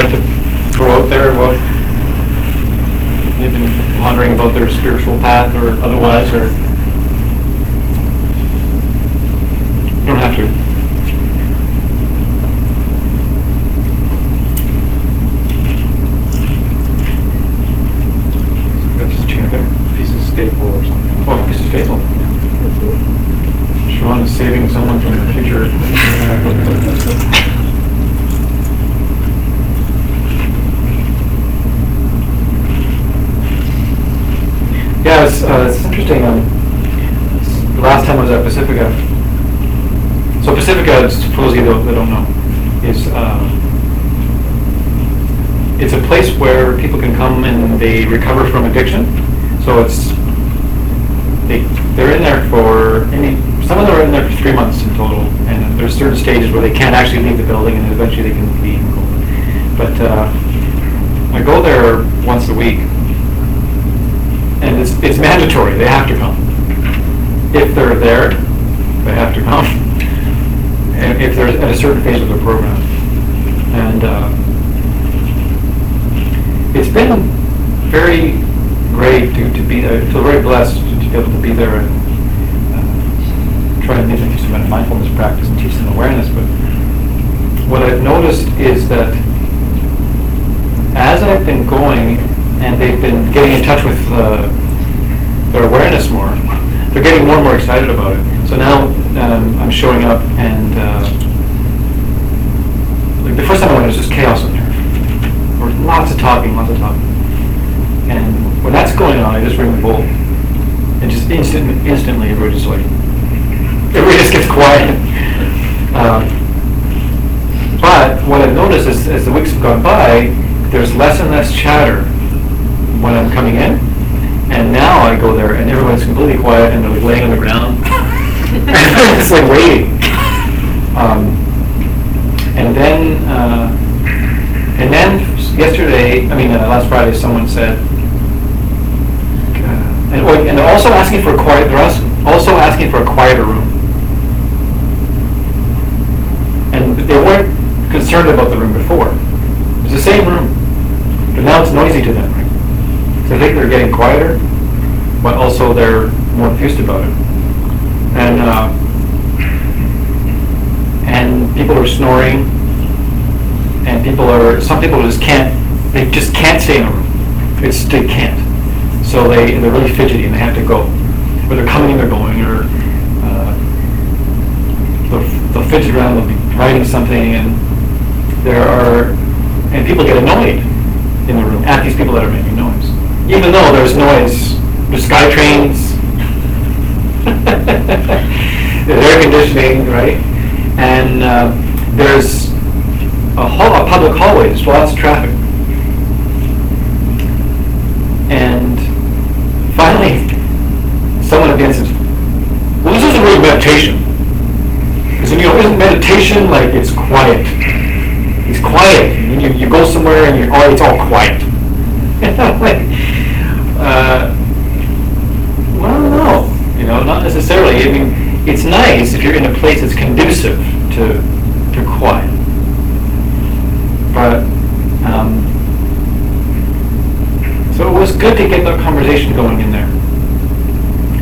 like to throw out there what they've been pondering about their spiritual path or otherwise, or you don't have to. That's just a chair there. Piece of staple or something. Oh, piece of staple. Sean is saving someone from the future. Yeah, it's interesting. The last time I was at Pacifica. So Pacifica, for those of you that don't know, is it's a place where people can come and they recover from addiction. So they're in there for some of them are in there for 3 months in total, and there's certain stages where they can't actually leave the building, and eventually they can leave and go. But I go there once a week, and it's mandatory. They have to come. If they're there, they have to come. And if they're at a certain phase of the program, and it's been very great to be there. I feel very blessed to be able to be there and try and teach them mindfulness practice and teach them awareness. But what I've noticed is that as I've been going and they've been getting in touch with their awareness more, they're getting more and more excited about it. So now I'm showing up, and like the first time I went, it was just chaos in there. There was lots of talking. And when that's going on, I just ring the bowl, and just instantly everybody just gets quiet. But what I've noticed is, as the weeks have gone by, there's less and less chatter when I'm coming in, and now I go there and everyone's completely quiet and they're like laying on the ground. It's like waiting. And then yesterday, last Friday, someone said, and they're also asking for a quieter room. And they weren't concerned about the room before. It's the same room, but now it's noisy to them. So I think they're getting quieter, but also they're more enthused about it. And people are snoring, and some people just can't stay in a room. They can't. So they're really fidgety and they have to go. Or they're coming and they're going, or they'll fidget around, they'll be writing something, and people get annoyed in the room at these people that are making noise. Even though there's noise, there's sky trains, there's air conditioning, right? And there's a public hallway, there's lots of traffic. And finally, someone at the end says, well, this isn't really meditation. Because isn't meditation like it's quiet? It's quiet. You go somewhere and it's all quiet. And I'm like, well, no, not necessarily. It's nice if you're in a place that's conducive to quiet. But so it was good to get that conversation going in there,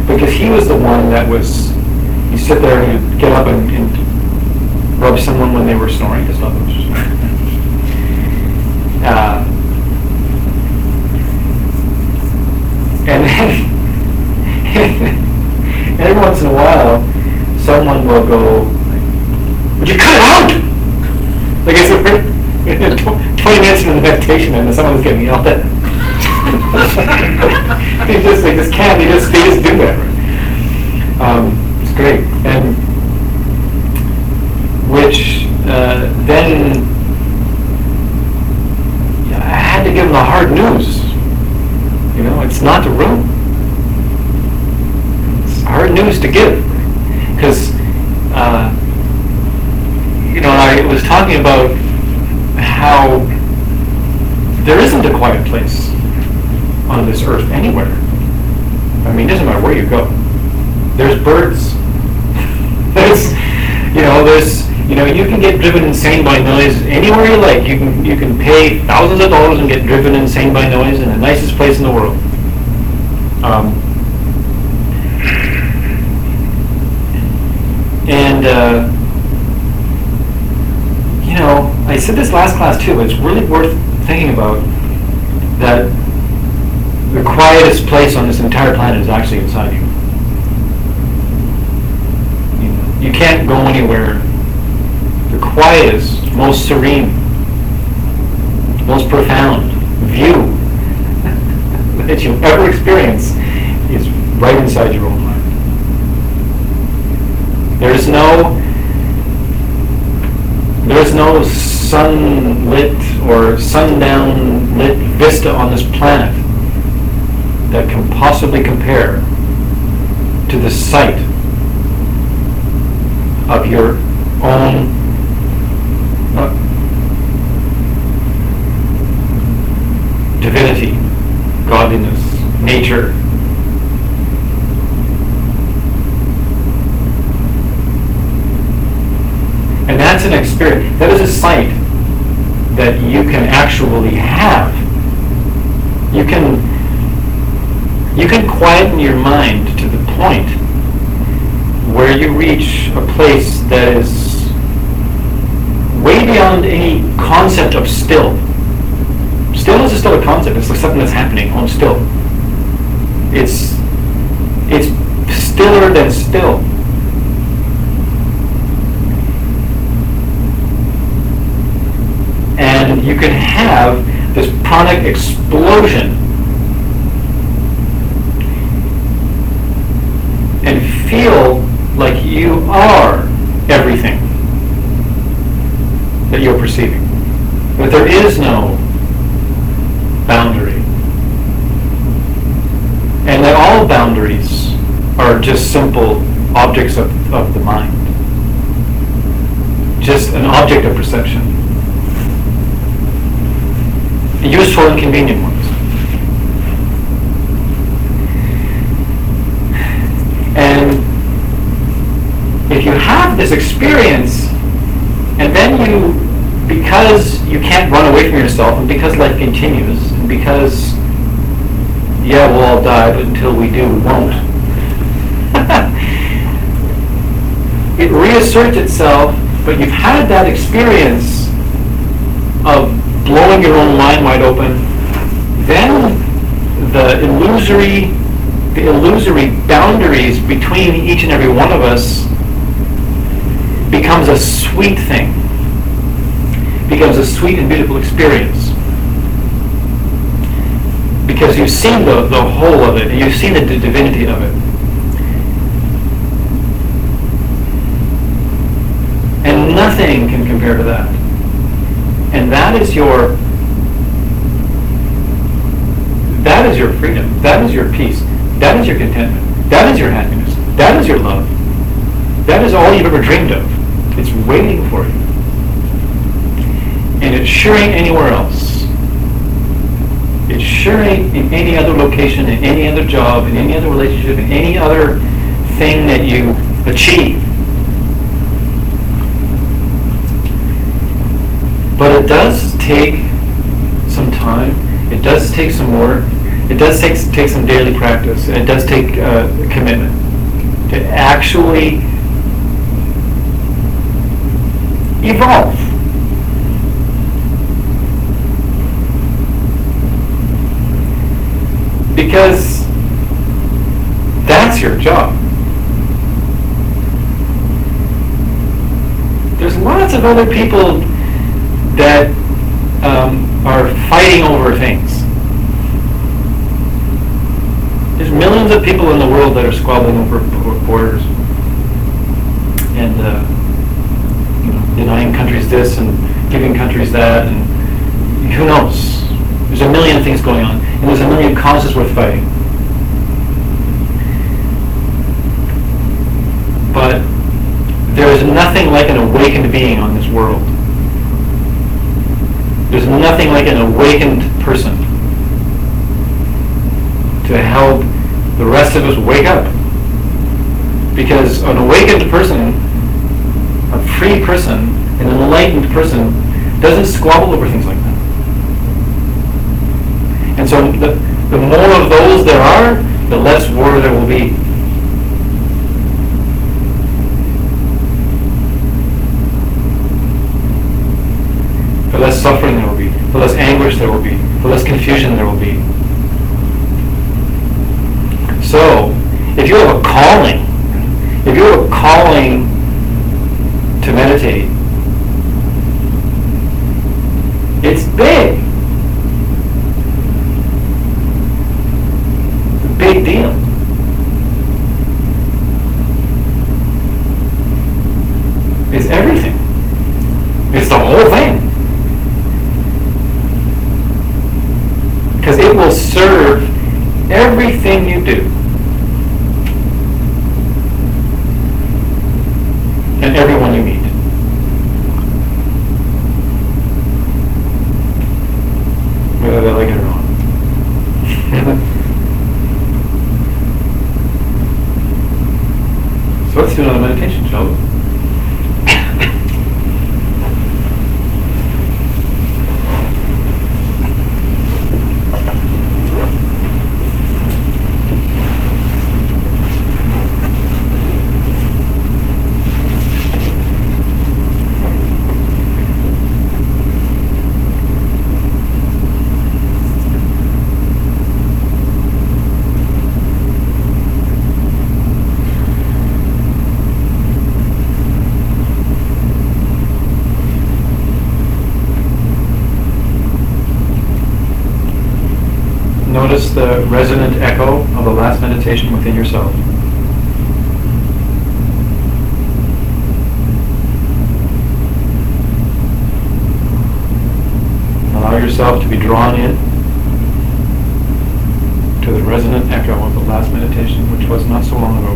because he was the one that was. You sit there and you get up and rub someone when they were snoring. His love was and then every once in a while, someone will go, "Would you cut it out?" Like it's 20 minutes into the meditation, and someone's getting yelled at. They just can't. They just do that. It's great, and which then I had to give them the hard news. It's not the room. It's hard news to give, because I was talking about how there isn't a quiet place on this earth anywhere. It doesn't matter where you go. There's birds. There's You know, you can get driven insane by noise anywhere you like. You can pay thousands of dollars and get driven insane by noise in the nicest place in the world. You know, I said this last class too, but it's really worth thinking about that the quietest place on this entire planet is actually inside you. You can't go anywhere. The quietest, most serene, most profound view that you'll ever experience is right inside your own mind. There's no sunlit or sundown lit vista on this planet that can possibly compare to the sight of your own divinity, godliness, nature. And that's an experience, that is a sight that you can actually have. You can quieten your mind to the point where you reach a place that is way beyond any concept of still. Stillness is still a concept. It's like something that's happening on still. It's stiller than still. And you can have this pranic explosion and feel like you are everything that you're perceiving. That there is no boundary. And that all boundaries are just simple objects of the mind. Just an object of perception. Useful and convenient ones. And if you have this experience, and then because you can't run away from yourself, and because life continues, and because, yeah, we'll all die, but until we do, we won't. It reasserts itself, but you've had that experience of blowing your own mind wide open, then the illusory boundaries between each and every one of us becomes a sweet thing, becomes a sweet and beautiful experience. Because you've seen the whole of it, and you've seen the divinity of it. And nothing can compare to that. And that is your freedom. That is your peace. That is your contentment. That is your happiness. That is your love. That is all you've ever dreamed of. It's waiting for you. And it sure ain't anywhere else. It sure ain't in any other location, in any other job, in any other relationship, in any other thing that you achieve. But it does take some time. It does take some work. It does take some daily practice. And it does take commitment to actually evolve. Because that's your job. There's lots of other people that are fighting over things. There's millions of people in the world that are squabbling over borders and denying countries this and giving countries that, and who knows? There's a million things going on, and there's a million causes worth fighting. But there is nothing like an awakened being on this world. There's nothing like an awakened person to help the rest of us wake up. Because an awakened person A free person, an enlightened person, doesn't squabble over things like that. And so the more of those there are, the less war there will be. The less suffering there will be, the less anguish there will be, the less confusion there will be. So, if you have a calling, to meditate, it's big. It's a big deal. It's everything. It's the whole thing. Because it will serve everything you do. And everyone you meet. Whether they like it or not. So let's do another meditation, shall we? Notice the resonant echo of the last meditation within yourself. Allow yourself to be drawn in to the resonant echo of the last meditation, which was not so long ago.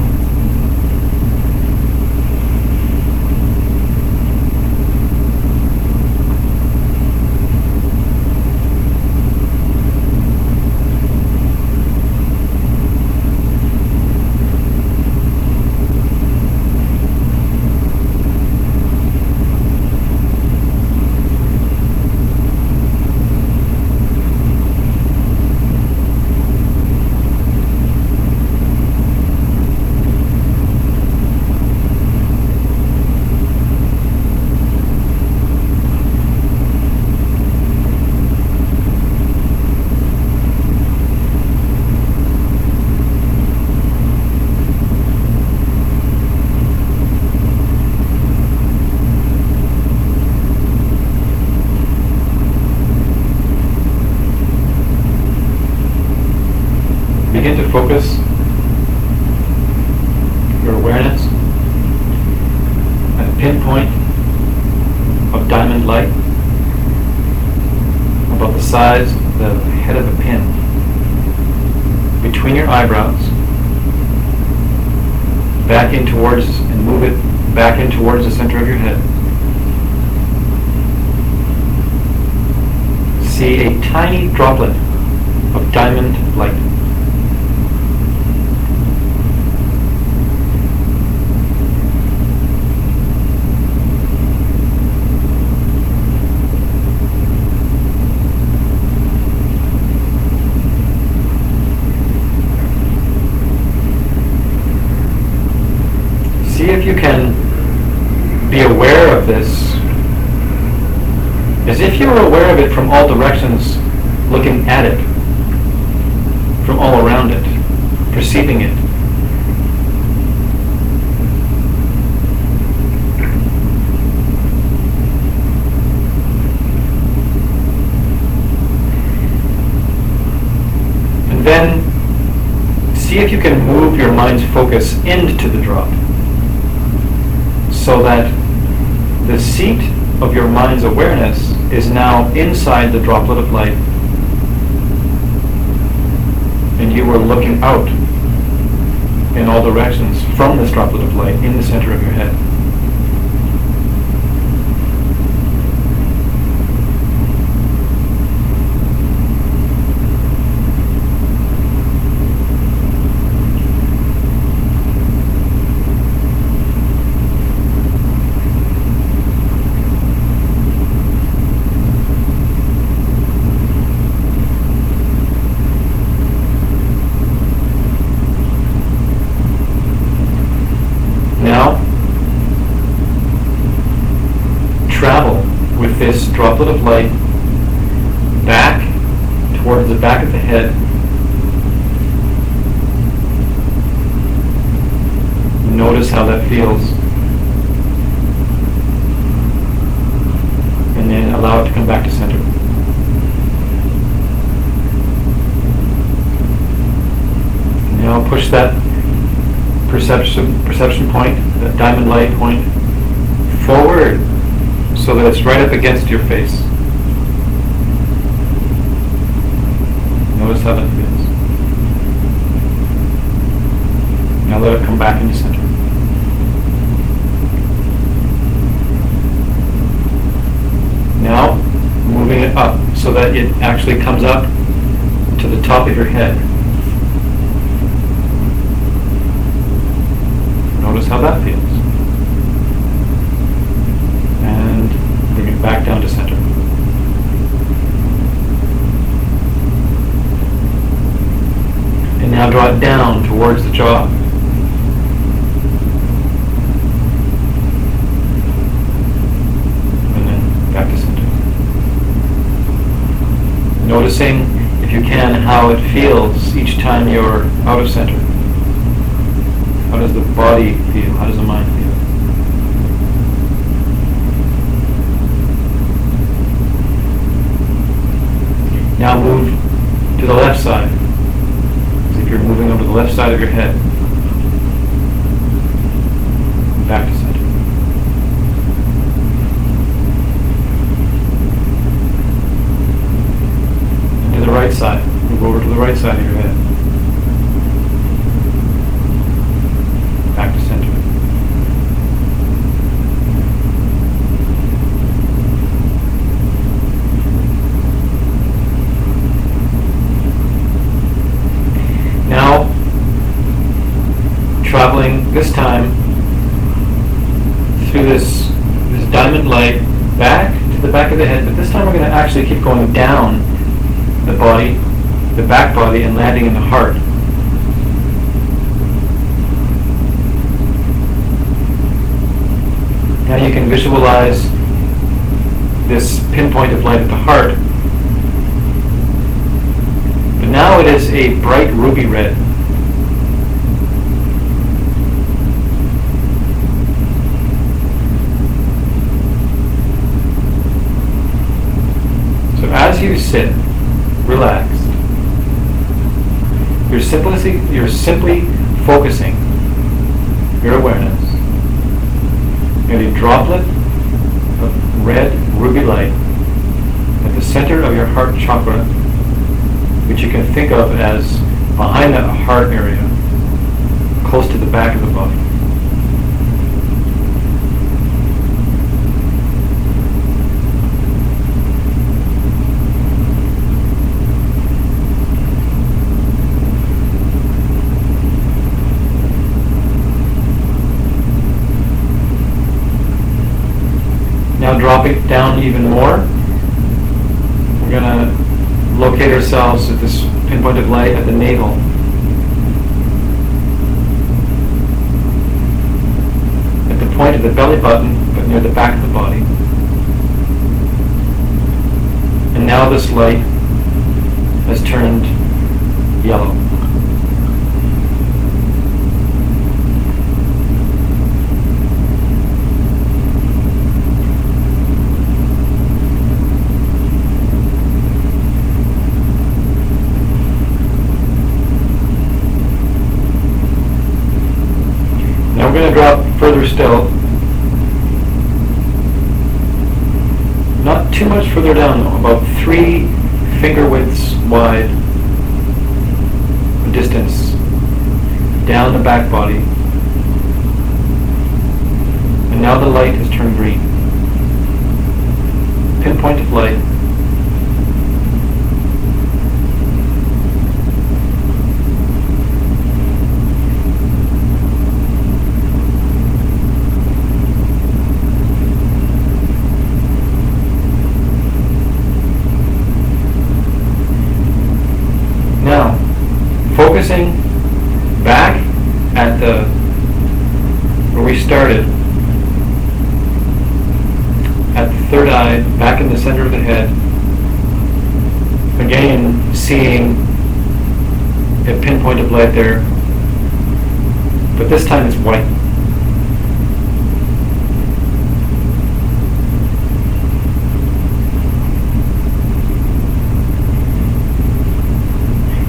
Begin to focus your awareness at a pinpoint of diamond light about the size of the head of a pin between your eyebrows, back in towards, and move it back in towards the center of your head. See a tiny droplet of diamond light. See if you can be aware of this as if you were aware of it from all directions, looking at it, from all around it, perceiving it. And then see if you can move your mind's focus into the drop, so that the seat of your mind's awareness is now inside the droplet of light, and you are looking out in all directions from this droplet of light in the center of your head. this droplet of light back towards the back of the head. Notice how that feels. And then allow it to come back to center. Now push that perception point, that diamond light point, forward so that it's right up against your face. Notice how that feels. Now let it come back into center. Now moving it up so that it actually comes up to the top of your head. Notice how that feels. And bring it back down to center. And now draw it down towards the jaw. And then back to center. Noticing, if you can, how it feels each time you're out of center. How does the body feel? How does the mind feel? Now move to the left side. As if you're moving over the left side of your head. Back to center. And to the right side. Move over to the right side of your head. Back to center. Now, traveling this time through this diamond light back to the back of the head, but this time we're going to actually keep going down the body, the back body, and landing in the heart. Now you can visualize this pinpoint of light at the heart. But now it is a bright ruby red. So as you sit, relaxed, you're simply focusing your awareness and a droplet of red ruby light at the center of your heart chakra, which you can think of as behind that heart area, close to the back of the body. Now dropping down even more, we're going to locate ourselves at this pinpoint of light at the navel. At the point of the belly button, but near the back of the body. And now this light has turned yellow. Now we're going to drop further still. Not too much further down though, about 3 finger widths wide distance down the back body. And now the light has turned green. Pinpoint of light. Now, focusing back at where we started, at the third eye, back in the center of the head. Again, seeing a pinpoint of light there, but this time it's white.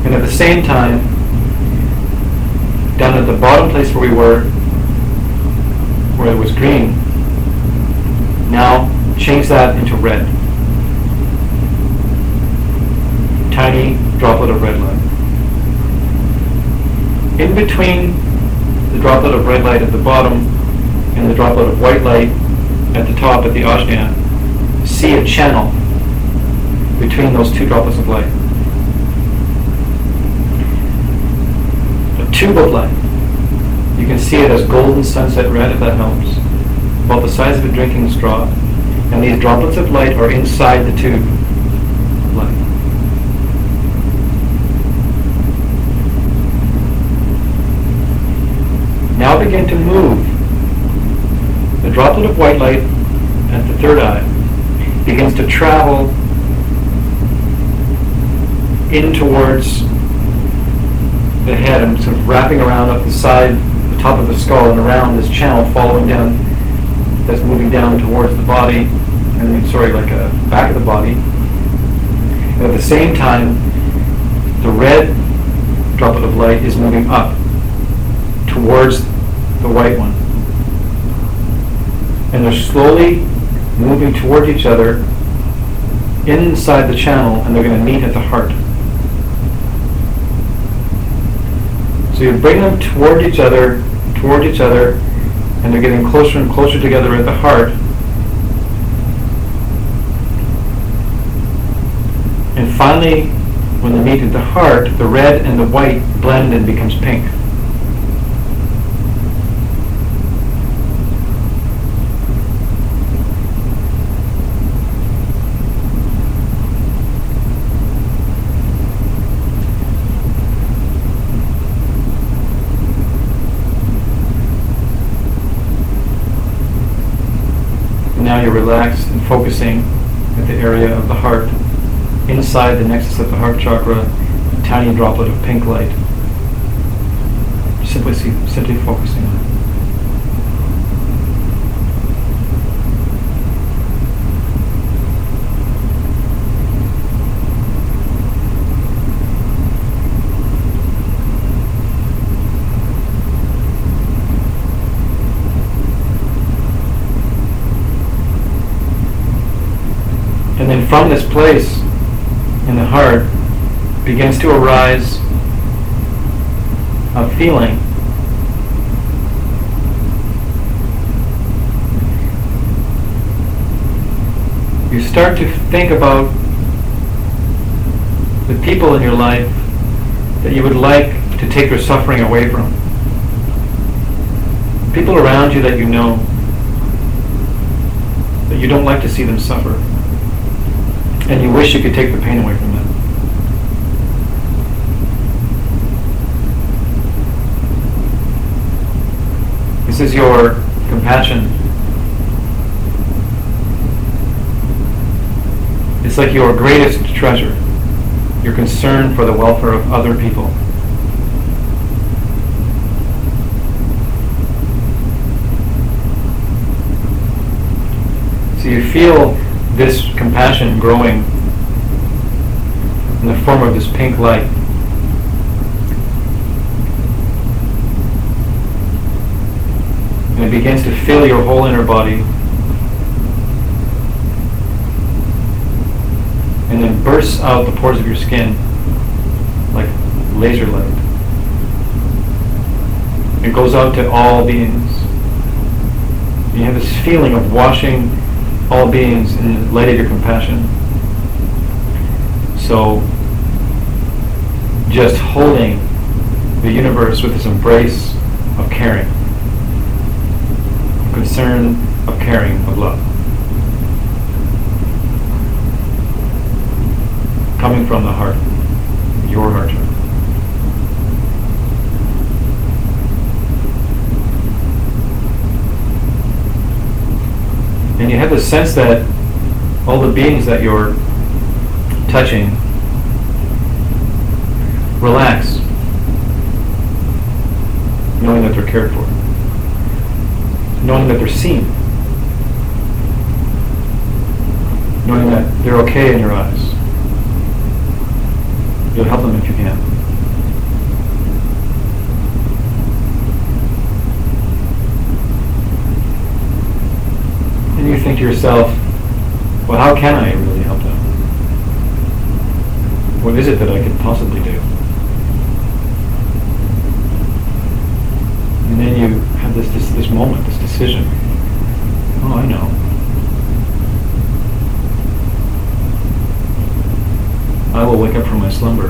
And at the same time, down at the bottom place where we were, where it was green, now change that into red. Tiny droplet of red light. In between the droplet of red light at the bottom and the droplet of white light at the top at the ajna, see a channel between those two droplets of light. A tube of light. You can see it as golden sunset red, if that helps, about the size of a drinking straw. And these droplets of light are inside the tube of light. Now begin to move. The droplet of white light at the third eye begins to travel in towards the head and sort of wrapping around up the side, the top of the skull, and around this channel, following down, that's moving down towards the body, like a back of the body. And at the same time, the red droplet of light is moving up towards the white one. And they're slowly moving towards each other inside the channel, and they're going to meet at the heart. So you bring them toward each other, and they're getting closer and closer together at the heart. And finally, when they meet at the heart, the red and the white blend and becomes pink. Now you're relaxed and focusing at the area of the heart, inside the nexus of the heart chakra, a tiny droplet of pink light. Simply focusing on it. And then from this place in the heart begins to arise a feeling you start to think about the people in your life that you would like to take their suffering away from. People around you that you know, that you don't like to see them suffer. And you wish you could take the pain away from them. This is your compassion. It's like your greatest treasure, your concern for the welfare of other people. So you feel this compassion growing in the form of this pink light. And it begins to fill your whole inner body. And then bursts out the pores of your skin like laser light. It goes out to all beings. You have this feeling of washing all beings in the light of your compassion. So, just holding the universe with this embrace of caring, of concern, of caring, of love. Coming from the heart, your heart. And you have the sense that all the beings that you're touching, relax, knowing that they're cared for, knowing that they're seen, knowing that they're okay in your eyes. You'll help them if you can. And you think to yourself, well, how can I really help them? What is it that I could possibly do? And then you have this moment, this decision. Oh, I know. I will wake up from my slumber.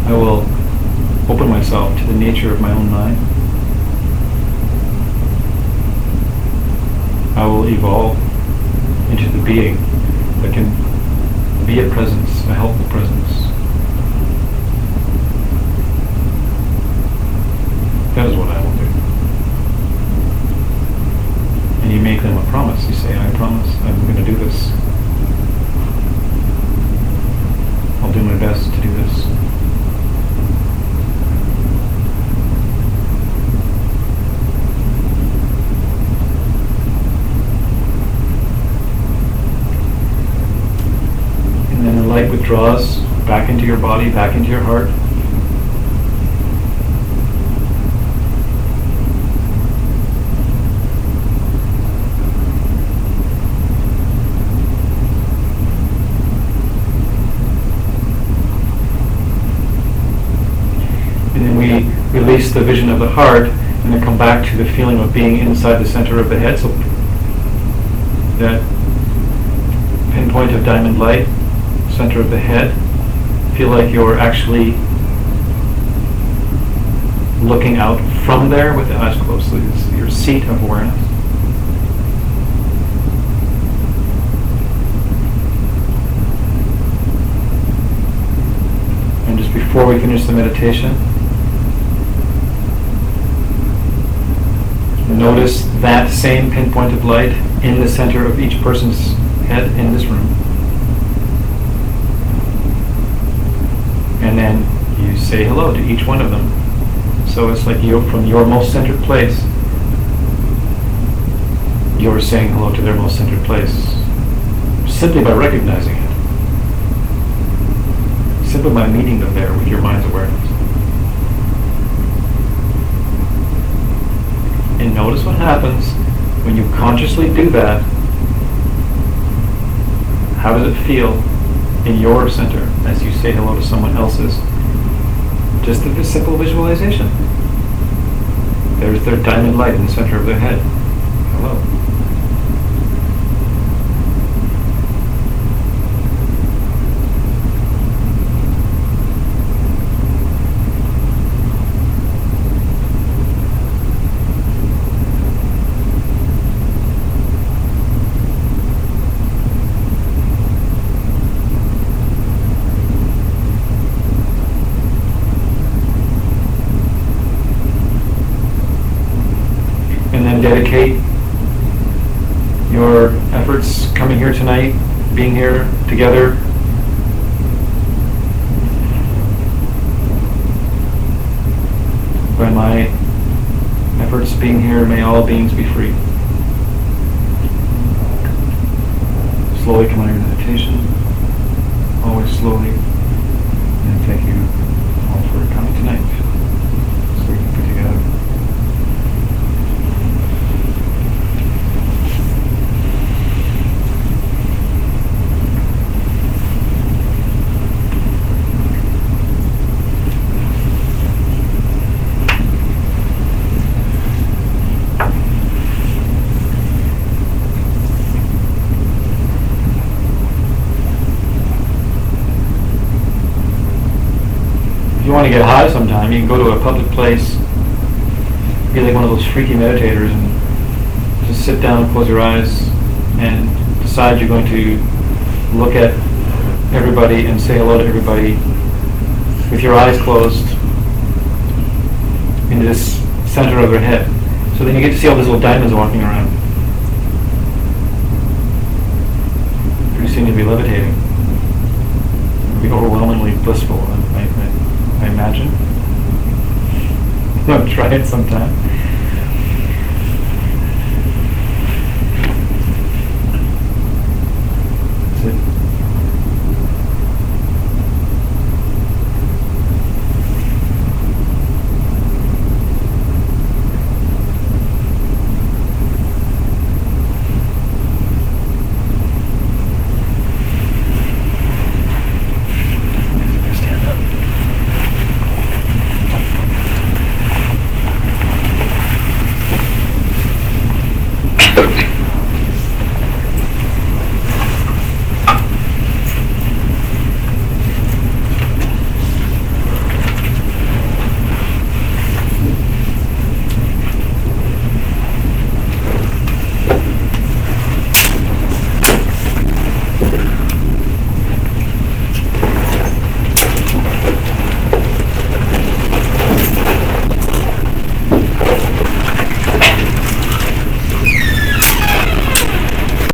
I will open myself to the nature of my own mind. I will evolve into the being that can be a presence, a helpful presence. That is what I will do. And you make them a promise. You say, I promise I'm going to do this. I'll do my best to do this. And then the light withdraws back into your body, back into your heart. And then we release the vision of the heart and then come back to the feeling of being inside the center of the head. So that pinpoint of diamond light, center of the head, feel like you're actually looking out from there with the eyes closed. So it's your seat of awareness. And just before we finish the meditation, notice that same pinpoint of light in the center of each person's head in this room. And then you say hello to each one of them. So it's like you, from your most centered place, you're saying hello to their most centered place. Simply by recognizing it. Simply by meeting them there with your mind's awareness. And notice what happens when you consciously do that. How does it feel in your center as you say hello to someone else's? Just a simple visualization. There's their diamond light in the center of their head. Hello. And then dedicate your efforts coming here tonight, being here together. By my efforts being here, may all beings be free. Slowly come out of your meditation, always slowly. And thank you all for coming tonight. So we can put together. If you want to get high sometime, you can go to a public place, be like one of those freaky meditators, and just sit down, close your eyes, and decide you're going to look at everybody and say hello to everybody with your eyes closed, into this center of their head. So then you get to see all these little diamonds walking around. Pretty soon you'll be levitating. It'll be overwhelmingly blissful, I imagine. I'll try it sometime. That's it.